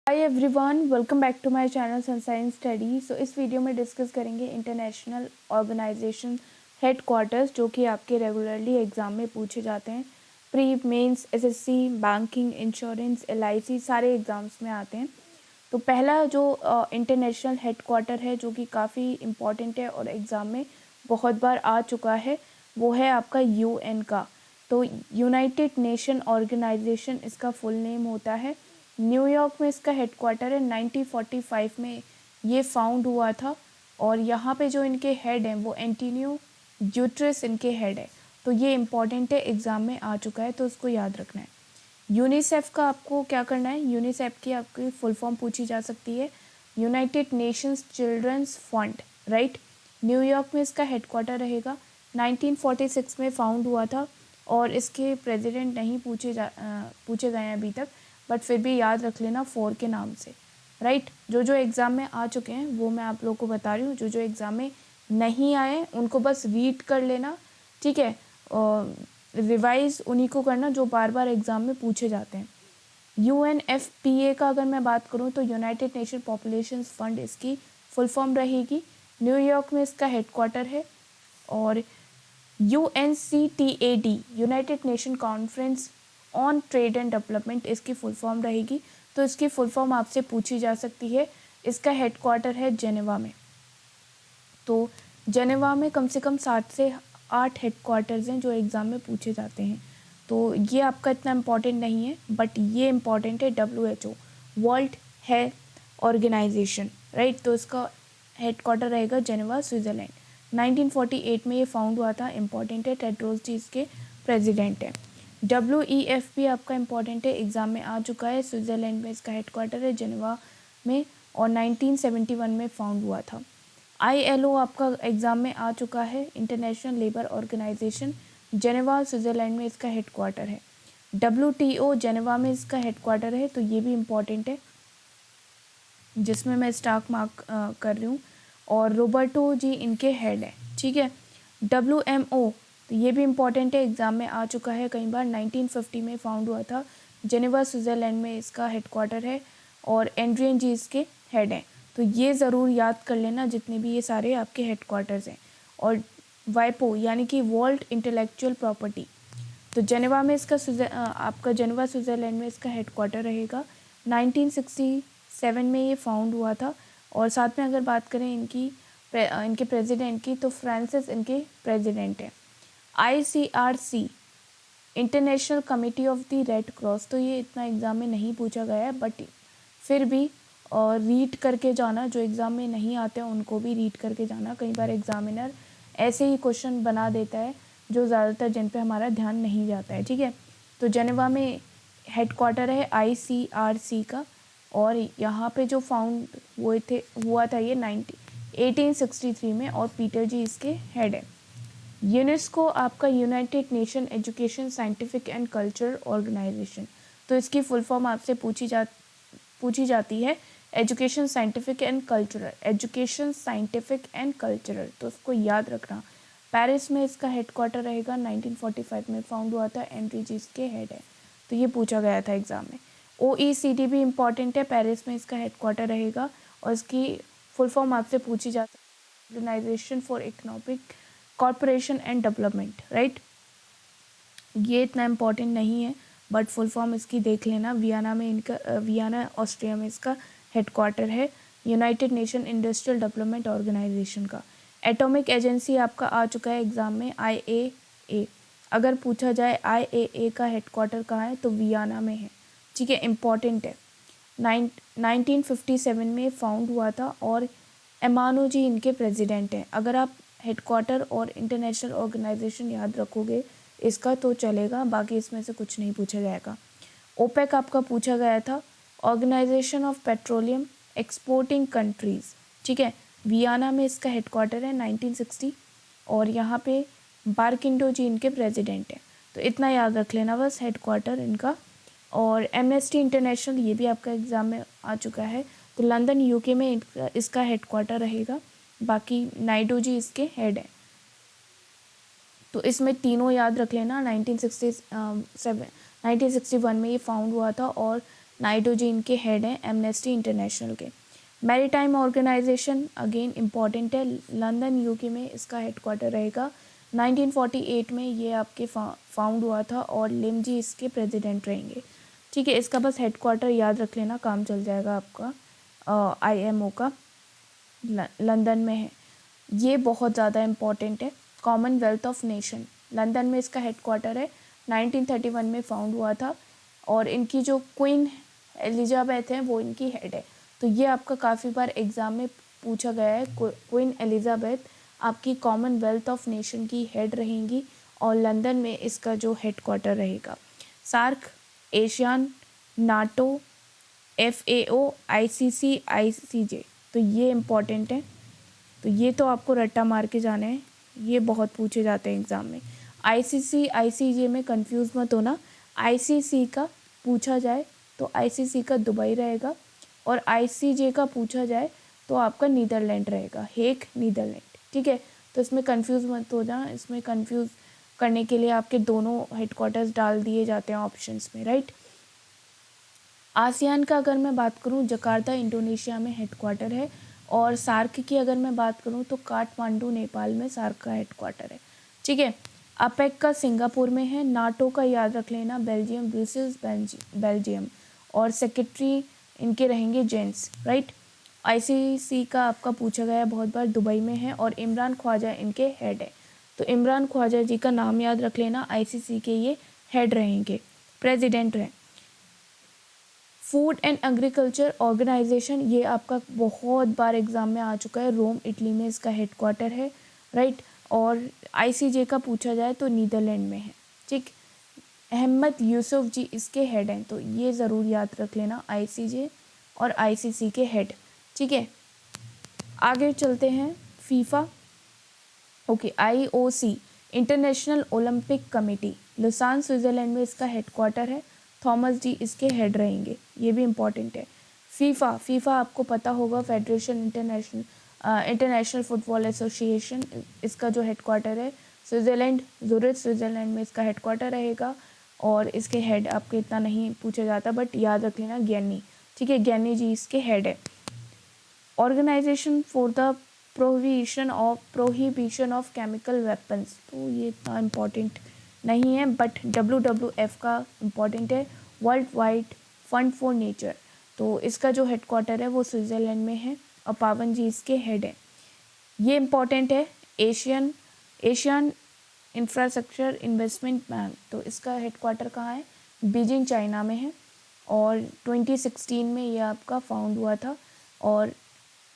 Hi everyone, welcome back to my channel sunshine study. So इस video में discuss करेंगे international organisation headquarters जो कि आपके रेगुलरली एग्जाम में पूछे जाते हैं। Pre mains, SSC, banking, insurance, LIC सारे एग्जाम्स में आते हैं। तो पहला जो इंटरनेशनल हेडक्वार्टर है जो कि काफ़ी इम्पॉर्टेंट है और एग्ज़ाम में बहुत बार आ चुका है, वो है आपका यूएन का। तो यूनाइटेड नेशन ऑर्गेनाइजेशन इसका फुल नेम होता है। न्यूयॉर्क में इसका हेडक्वार्टर है। 1945 में ये फाउंड हुआ था और यहाँ पे जो इनके हेड हैं वो एंटोनियो ग्यूटेरेस इनके हेड है। तो ये इम्पॉर्टेंट है, एग्ज़ाम में आ चुका है तो उसको याद रखना है। यूनिसेफ का आपको क्या करना है, यूनिसेफ की आपकी फुल फॉर्म पूछी जा सकती है, United Nations children's fund, right. New York में इसका हेडक्वार्टर रहेगा। 1946 में फाउंड हुआ था और इसके प्रेसिडेंट नहीं पूछे गए हैं अभी तक, बट फिर भी याद रख लेना फोर के नाम से, राइट। जो जो एग्ज़ाम में आ चुके हैं वो मैं आप लोगों को बता रही हूँ, जो जो एग्ज़ाम में नहीं आए उनको बस रीड कर लेना, ठीक है। रिवाइज उन्हीं को करना जो बार बार एग्ज़ाम में पूछे जाते हैं। यूएनएफपीए का अगर मैं बात करूं तो यूनाइटेड नेशन पॉपुलेशन फंड इसकी फुल फॉर्म रहेगी। न्यूयॉर्क में इसका हेडक्वार्टर है। और UNCTAD, United Nation Conference on Trade and Development, इसकी फुल फॉर्म रहेगी। तो इसकी फुल फॉर्म आपसे पूछी जा सकती है। इसका हेडक्वार्टर है जेनेवा में। तो जेनेवा में कम से कम 7 से 8 हेडक्वार्टर्स हैं जो एग्ज़ाम में पूछे जाते हैं। तो ये आपका इतना इम्पॉर्टेंट नहीं है, बट ये इम्पॉर्टेंट है। WHO, world health organization, right. तो इसका हेडक्वार्टर रहेगा जेनेवा, स्विट्ज़रलैंड। 1948 में ये फाउंड हुआ था, इम्पॉर्टेंट है। टेड्रोस जी इसके प्रेसिडेंट है। WEF भी आपका इम्पॉर्टेंट है, एग्ज़ाम में आ चुका है। स्विट्ज़रलैंड में इसका हेडक्वार्टर है, जेनेवा में, और 1971 में फाउंड हुआ था। ILO आपका एग्ज़ाम में आ चुका है, international labour organization, Geneva, Switzerland में इसका हेडक्वार्टर है। WTO, जेनेवा में इसका हेडक्वार्टर है। तो ये भी इम्पॉर्टेंट है, जिसमें मैं स्टार्क मार्क कर रही हूँ। और रोबर्टो जी इनके हेड है, ठीक है। WMO, तो ये भी इम्पॉर्टेंट है, एग्ज़ाम में आ चुका है कई बार। 1950 में फाउंड हुआ था, जेनेवा, स्विट्ज़रलैंड में इसका हेडक्वार्टर है। और एंड्रियन जी इसके हेड हैं। तो ये ज़रूर याद कर लेना जितने भी ये सारे आपके हेडक्वार्टर्स हैं। और वाइपो यानी कि वर्ल्ड इंटेलेक्चुअल प्रॉपर्टी, तो जेनेवा में इसका आपका जेनेवा, स्विट्ज़रलैंड में इसका हेडक्वार्टर रहेगा। 1967 में ये फाउंड हुआ था। और साथ में अगर बात करें इनके प्रेसिडेंट की, तो फ्रांसिस इनके प्रेसिडेंट हैं। ICRC, international committee of the red cross, तो ये इतना एग्ज़ाम में नहीं पूछा गया है, बट फिर भी और रीड करके जाना, जो एग्ज़ाम में नहीं आते हैं उनको भी रीड करके जाना। कई बार एग्ज़ामिनर ऐसे ही क्वेश्चन बना देता है जो ज़्यादातर जिन पे हमारा ध्यान नहीं जाता है, ठीक है। तो जेनेवा में हेडक्वार्टर है ICRC का। और यहाँ पे जो फाउंड हुआ था ये 1863 में, और पीटर जी इसके हेड है। यूनेस्को आपका United Nation education, scientific and culture organization, तो इसकी फुल फॉर्म आपसे पूछी जाती है, education, scientific and cultural, education, scientific and cultural. तो उसको याद रखना। पेरिस में इसका हेडक्वार्टर रहेगा। 1945 में फाउंड हुआ था, एंड्री जी इसके हेड है। तो ये पूछा गया था एग्ज़ाम में। OECD भी इम्पॉर्टेंट है, पेरिस में इसका हेडक्वार्टर रहेगा। और इसकी फुल फॉर्म आपसे पूछी जाती है, organisation for economic corporation and development, right. ये इतना इम्पॉर्टेंट नहीं है, बट फुल फॉर्म इसकी देख लेना। वियना ऑस्ट्रिया में इसका हेडक्वार्टर है, United Nation industrial development organization का। एटॉमिक एजेंसी आपका आ चुका है एग्ज़ाम में, IAEA। अगर पूछा जाए IAEA का हेडक्वार्टर कहाँ है, तो वियना में है, ठीक है, इम्पॉर्टेंट है। 1957 में फाउंड हुआ था। और एमानो जी इनके प्रेसिडेंट हैं। अगर आप हेडक्वार्टर और इंटरनेशनल ऑर्गेनाइजेशन याद रखोगे इसका तो चलेगा, बाकी इसमें से कुछ नहीं पूछा जाएगा। ओपेक आपका पूछा गया था, organization of petroleum exporting countries, ठीक है। वियना में इसका हेडक्वार्टर है, 1960। और यहाँ पे बारकिंडो जी इनके प्रेसिडेंट हैं। तो इतना याद रख लेना बस, हेडक्वार्टर इनका। और एमनेस्टी इंटरनेशनल, ये भी आपका एग्ज़ाम में आ चुका है। तो लंदन, UK में इसका हेडक्वार्टर रहेगा। बाकी नायडू जी इसके हेड हैं। तो इसमें तीनों याद रख लेना। 1961 में ये फाउंड हुआ था। और नायडू जी इनके हेड हैं एमनेस्टी इंटरनेशनल के। मैरीटाइम ऑर्गेनाइजेशन अगेन इम्पॉर्टेंट है, लंदन यूके में इसका हेडक्वार्टर रहेगा। 1948 में ये आपके फाउंड हुआ था और लिम जी इसके प्रेसिडेंट रहेंगे। ठीक है, इसका बस हेडक्वार्टर याद रख लेना, काम चल जाएगा आपका। IMO का लंदन में है, ये बहुत ज़्यादा इम्पॉर्टेंट है। कॉमनवेल्थ ऑफ नेशन लंदन में इसका हेडक्वार्टर है, 1931 में फाउंड हुआ था और इनकी जो क्वीन एलिजाबेथ है वो इनकी हेड है। तो ये आपका काफ़ी बार एग्ज़ाम में पूछा गया है, क्वीन एलिजाबेथ आपकी कॉमनवेल्थ ऑफ नेशन की हेड रहेंगी और लंदन में इसका जो हेडक्वार्टर रहेगा। SAARC, ASEAN, NATO, FAO, ICC, ICJ, तो ये इम्पॉर्टेंट है। तो ये तो आपको रट्टा मार के जाना है, ये बहुत पूछे जाते हैं एग्ज़ाम में। ICC, ICJ में कंफ्यूज मत होना। ICC का पूछा जाए तो ICC का दुबई रहेगा और ICJ का पूछा जाए तो आपका नीदरलैंड रहेगा, हेग नीदरलैंड। ठीक है, तो इसमें कंफ्यूज मत हो जाना, इसमें कंफ्यूज करने के लिए आपके दोनों हेडक्वार्टर्स डाल दिए जाते हैं ऑप्शंस में, राइट। आसियान का अगर मैं बात करूं, जकार्ता इंडोनेशिया में हेडक्वार्टर है और सार्क की अगर मैं बात करूं तो काठमांडू नेपाल में सार्क का हेडक्वार्टर है। ठीक है, अपेक का सिंगापुर में है। नाटो का याद रख लेना, बेल्जियम, ब्रुसेल्स बेल्जियम और सेक्रेटरी इनके रहेंगे जेंट्स, राइट। ICC का आपका पूछा गया बहुत बार, दुबई में है और इमरान ख्वाजा इनके हेड है। तो इमरान ख्वाजा जी का नाम याद रख लेना, ICC के ये हेड रहेंगे, प्रेसिडेंट रहे। फूड एंड एग्रीकल्चर ऑर्गेनाइजेशन, ये आपका बहुत बार एग्जाम में आ चुका है, रोम इटली में इसका हेडक्वार्टर है, राइट। और ICJ का पूछा जाए तो नीदरलैंड में है। ठीक, अहमद यूसुफ जी इसके हेड हैं, तो ये ज़रूर याद रख लेना, ICJ और ICC के हेड। ठीक है, आगे चलते हैं। FIFA, okay, IOC international Olympic committee, Lausanne Switzerland में इसका हेडक्वार्टर है, थॉमस जी इसके हेड रहेंगे, ये भी इम्पॉर्टेंट है। फीफा आपको पता होगा, फेडरेशन इंटरनेशनल फुटबॉल एसोसिएशन, इसका जो हेडक्वार्टर है स्विट्ज़रलैंड, ज़ुरिच स्विट्ज़रलैंड में इसका हेडक्वार्टर रहेगा और इसके हेड आपके इतना नहीं पूछा जाता बट याद रख लेना, ज्ञानी। ठीक है, ज्ञानी जी इसके हेड है। Organisation for the prohibition of chemical weapons, तो ये इतना इम्पॉर्टेंट नहीं है बट WWF का इम्पॉर्टेंट है, world wide fund for nature. तो इसका जो हेडक्वार्टर है वो स्विट्ज़रलैंड में है और पावन जी इसके हेड है। ये इम्पॉर्टेंट है। एशियन इंफ्रास्ट्रक्चर इन्वेस्टमेंट बैंक, तो इसका हेडक्वार्टर कहाँ है, बीजिंग चाइना में है और 2016 में ये आपका फाउंड हुआ था। और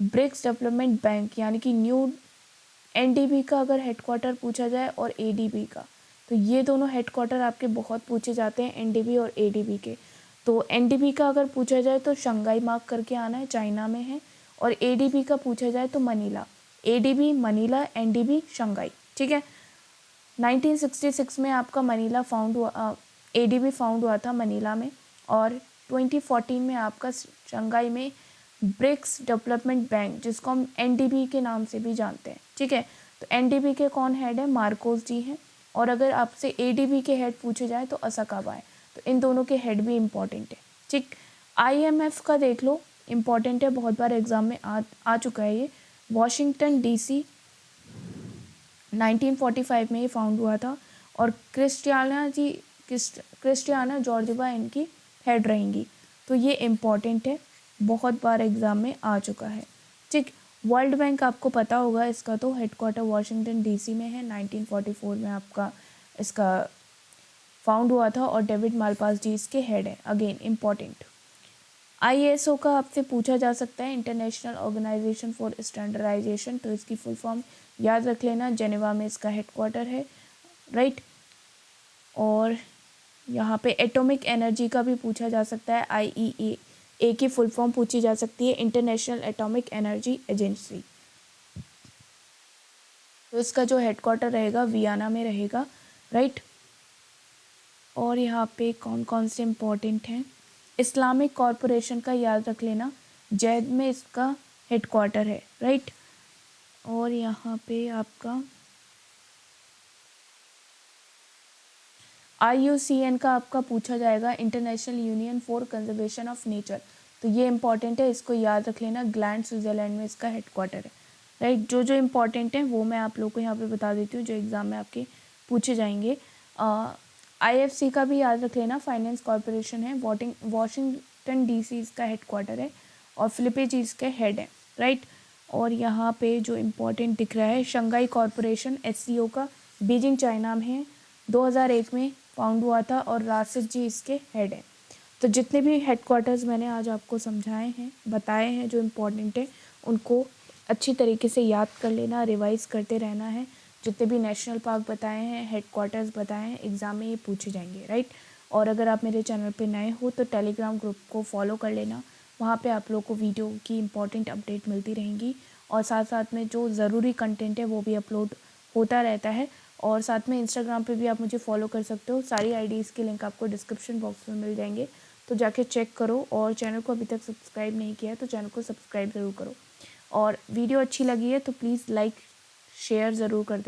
ब्रिक्स डेवलपमेंट बैंक यानी कि न्यू NDB का अगर हेडक्वार्टर पूछा जाए और ADB का, तो ये दोनों हेडक्वार्टर आपके बहुत पूछे जाते हैं, NDB और ADB के। तो NDB का अगर पूछा जाए तो शंघाई मार्क करके आना है, चाइना में है। और ADB का पूछा जाए तो Manila, ADB Manila, NDB Shanghai. ठीक है, 1966 में आपका मनीला फाउंड हुआ, ADB फाउंड हुआ था मनीला में और 2014 में आपका शंघाई में ब्रिक्स डेवलपमेंट बैंक, जिसको हम NDB के नाम से भी जानते हैं। ठीक है, तो NDB के कौन हेड है, मार्कोस जी हैं। और अगर आपसे ADB के हेड पूछे जाए तो असाकावा है, तो इन दोनों के हेड भी इम्पॉर्टेंट है। ठीक, IMF का देख लो, इम्पॉर्टेंट है, बहुत बार एग्जाम में आ चुका है ये। वॉशिंगटन DC 1945 में ये फाउंड हुआ था और क्रिस्टियाना जॉर्जिवा इनकी हेड रहेंगी, तो ये इम्पॉर्टेंट है, बहुत बार एग्जाम में आ चुका है। ठीक, वर्ल्ड बैंक आपको पता होगा, इसका तो हेडक्वार्टर वॉशिंगटन DC में है, 1944 में आपका इसका फाउंड हुआ था और डेविड मालपास जी इसके हेड है, अगेन इम्पॉर्टेंट। ISO का आपसे पूछा जा सकता है, इंटरनेशनल ऑर्गेनाइजेशन फॉर स्टैंडर्डाइजेशन, तो इसकी फुल फॉर्म याद रख लेना, जेनेवा में इसका हेडक्वार्टर है, राइट। और यहाँ पे एटॉमिक एनर्जी का भी पूछा जा सकता है, IEA की फुल फॉर्म पूछी जा सकती है, इंटरनेशनल एटॉमिक एनर्जी एजेंसी। तो इसका जो हेडक्वार्टर रहेगा वियना में रहेगा, राइट। और यहाँ पे कौन कौन से इम्पोर्टेंट हैं, इस्लामिक कॉरपोरेशन का याद रख लेना, जैद में इसका हेडक्वार्टर है, राइट। और यहाँ पे आपका IUCN का आपका पूछा जाएगा, international union for conservation of nature, तो ये इंपॉर्टेंट है, इसको याद रख लेना। ग्लैंड स्विट्ज़रलैंड में इसका हेडक्वार्टर है, राइट। जो जो इम्पॉर्टेंट है वो मैं आप लोग को यहाँ पे बता देती हूँ, जो एग्ज़ाम में आपके पूछे जाएंगे। IFC का भी याद रख लेना, फाइनेंस कॉरपोरेशन है। वाशिंगटन DC इसका हेडक्वार्टर है और फिलिपींस इसके हेड है, राइट। और यहाँ पे जो इम्पोर्टेंट दिख रहा है, शंघाई कॉरपोरेशन SCO का बीजिंग चाइना में है, 2001 में फाउंड हुआ था और राशिद जी इसके हेड है। तो जितने भी हेडक्वार्टर्स मैंने आज आपको समझाए हैं, बताए हैं, जो इम्पोर्टेंट है उनको अच्छी तरीके से याद कर लेना, रिवाइज करते रहना है। जितने भी नेशनल पार्क बताए हैं, हेडक्वार्टर्स बताए हैं, एग्ज़ाम में ये पूछे जाएंगे, राइट। और अगर आप मेरे चैनल पे नए हो तो टेलीग्राम ग्रुप को फॉलो कर लेना, वहाँ पे आप लोग को वीडियो की इंपॉर्टेंट अपडेट मिलती रहेंगी और साथ साथ में जो ज़रूरी कंटेंट है वो भी अपलोड होता रहता है। और साथ में इंस्टाग्राम पे भी आप मुझे फॉलो कर सकते हो, सारी IDs के लिंक आपको डिस्क्रिप्शन बॉक्स में मिल जाएंगे, तो जाके चेक करो। और चैनल को अभी तक सब्सक्राइब नहीं किया है तो चैनल को सब्सक्राइब ज़रूर करो। और वीडियो अच्छी लगी है तो प्लीज़ लाइक शेयर ज़रूर कर देना।